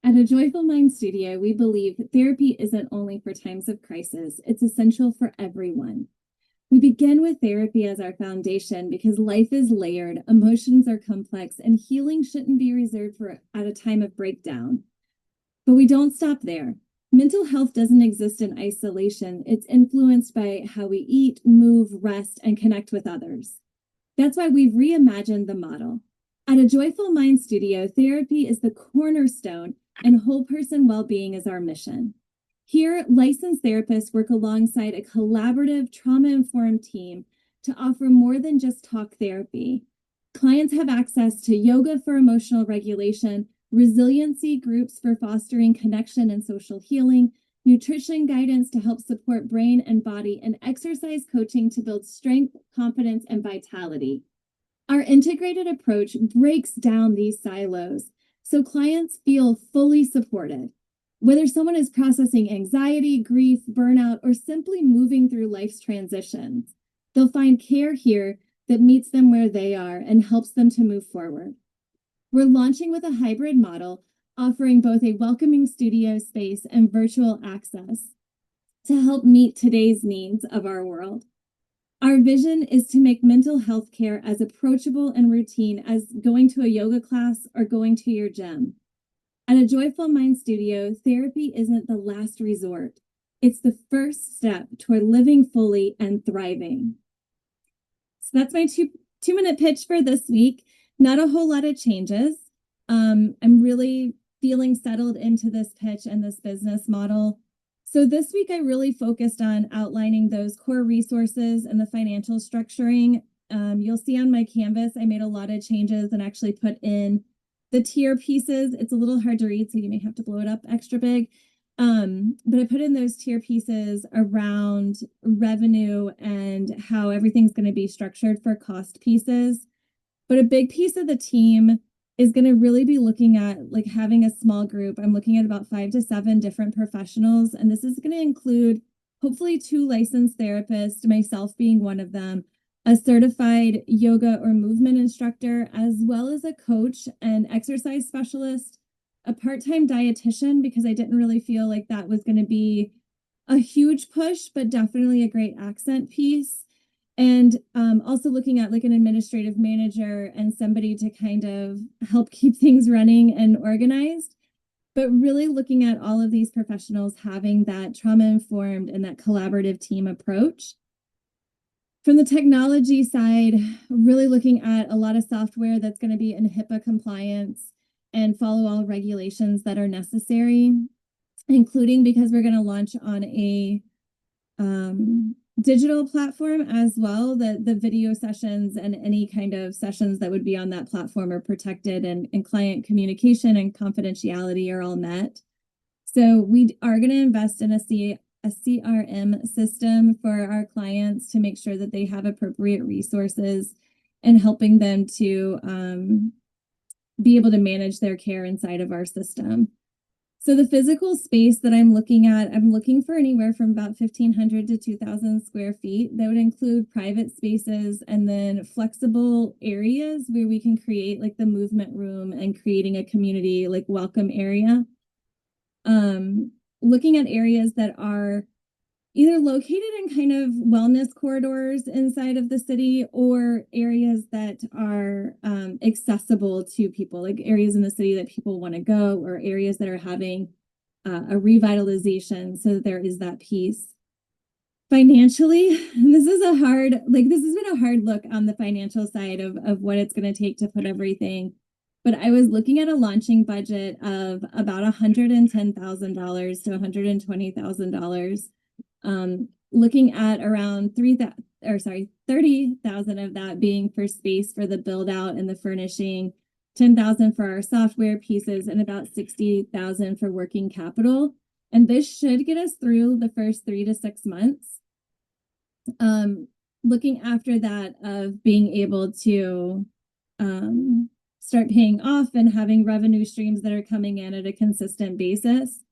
At a Joyful Mind studio, we believe that therapy isn't only for times of crisis, it's essential for everyone. We begin with therapy as our foundation because life is layered, emotions are complex, and healing shouldn't be reserved for at a time of breakdown. But we don't stop there. Mental health doesn't exist in isolation. It's influenced by how we eat, move, rest, and connect with others. That's why we've reimagined the model. At a Joyful Mind studio, therapy is the cornerstone and whole person well-being is our mission. Here, licensed therapists work alongside a collaborative, trauma-informed team to offer more than just talk therapy. Clients have access to yoga for emotional regulation, resiliency groups for fostering connection and social healing, nutrition guidance to help support brain and body, and exercise coaching to build strength, confidence, and vitality. Our integrated approach breaks down these silos so clients feel fully supported. Whether someone is processing anxiety, grief, burnout, or simply moving through life's transitions, they'll find care here that meets them where they are and helps them to move forward. We're launching with a hybrid model, offering both a welcoming studio space and virtual access to help meet today's needs of our world. Our vision is to make mental health care as approachable and routine as going to a yoga class or going to your gym. At a Joyful Mind studio, therapy isn't the last resort. It's the first step toward living fully and thriving. So that's my two-minute pitch for this week. Not a whole lot of changes. I'm really feeling settled into this pitch and this business model. So this week, I really focused on outlining those core resources and the financial structuring. You'll see on my canvas, I made a lot of changes and actually put in the tier pieces. It's a little hard to read, so you may have to blow it up extra big. But I put in those tier pieces around revenue and how everything's going to be structured for cost pieces. But a big piece of the team is going to really be looking at like having a small group. I'm looking at about 5 to 7 different professionals, and this is going to include hopefully 2 licensed therapists, myself being one of them, a certified yoga or movement instructor, as well as a coach and exercise specialist, a part-time dietitian, because I didn't really feel like that was going to be a huge push, but definitely a great accent piece. And also looking at like an administrative manager and somebody to kind of help keep things running and organized, but really looking at all of these professionals having that trauma-informed and that collaborative team approach. From the technology side, really looking at a lot of software that's going to be in HIPAA compliance and follow all regulations that are necessary, including because we're going to launch on a digital platform as well. The video sessions and any kind of sessions that would be on that platform are protected, and client communication and confidentiality are all met. So we are going to invest in a CRM system for our clients to make sure that they have appropriate resources and helping them to be able to manage their care inside of our system. So the physical space that I'm looking for anywhere from about 1,500 to 2,000 square feet. That would include private spaces and then flexible areas where we can create like the movement room and creating a community like welcome area. Looking at areas that are either located in kind of wellness corridors inside of the city or areas that are accessible to people, like areas in the city that people want to go or areas that are having a revitalization, so that there is that piece. Financially, this has been a hard look on the financial side of what it's going to take to put everything. But I was looking at a launching budget of about $110,000 to $120,000. Looking at around 30,000 of that being for space for the build out and the furnishing, 10,000 for our software pieces, and about 60,000 for working capital. And this should get us through the first 3 to 6 months. Looking after that of being able to start paying off and having revenue streams that are coming in at a consistent basis.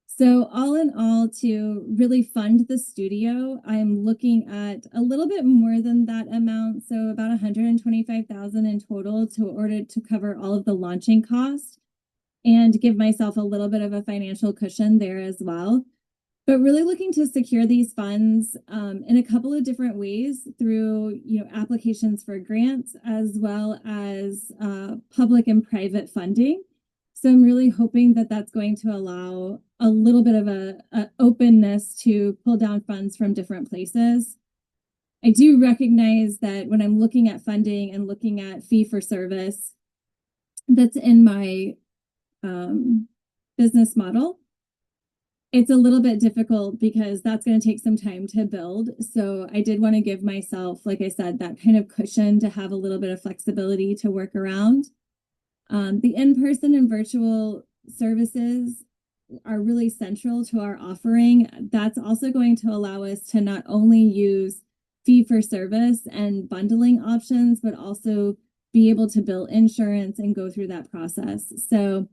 So all in all, to really fund the studio, I'm looking at a little bit more than that amount. So about $125,000 in total to cover all of the launching costs. and give myself a little bit of a financial cushion there as well. But really looking to secure these funds in a couple of different ways through, applications for grants as well as public and private funding. So I'm really hoping that that's going to allow a little bit of a openness to pull down funds from different places. I do recognize that when I'm looking at funding and looking at fee for service, that's in my business model. It's a little bit difficult because that's going to take some time to build. So I did want to give myself, like I said, that kind of cushion to have a little bit of flexibility to work around. The in-person and virtual services are really central to our offering. That's also going to allow us to not only use fee for service and bundling options, but also be able to bill insurance and go through that process. So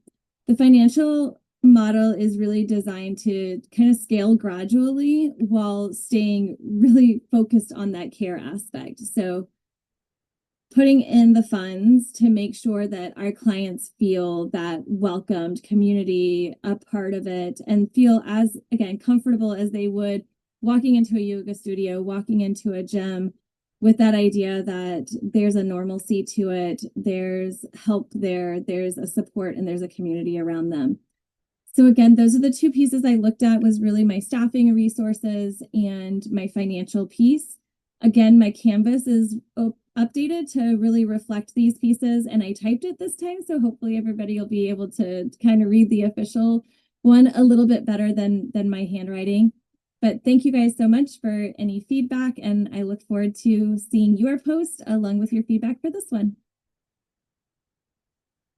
the financial model is really designed to kind of scale gradually while staying really focused on that care aspect. So putting in the funds to make sure that our clients feel that welcomed community, a part of it, and feel as, again, comfortable as they would walking into a yoga studio, walking into a gym, with that idea that there's a normalcy to it, there's help there, there's a support, and there's a community around them. So again, those are the two pieces I looked at, was really my staffing resources and my financial piece. Again, my Canvas is updated to really reflect these pieces, and I typed it this time, so hopefully everybody will be able to kind of read the official one a little bit better than my handwriting. But thank you guys so much for any feedback, and I look forward to seeing your post along with your feedback for this one.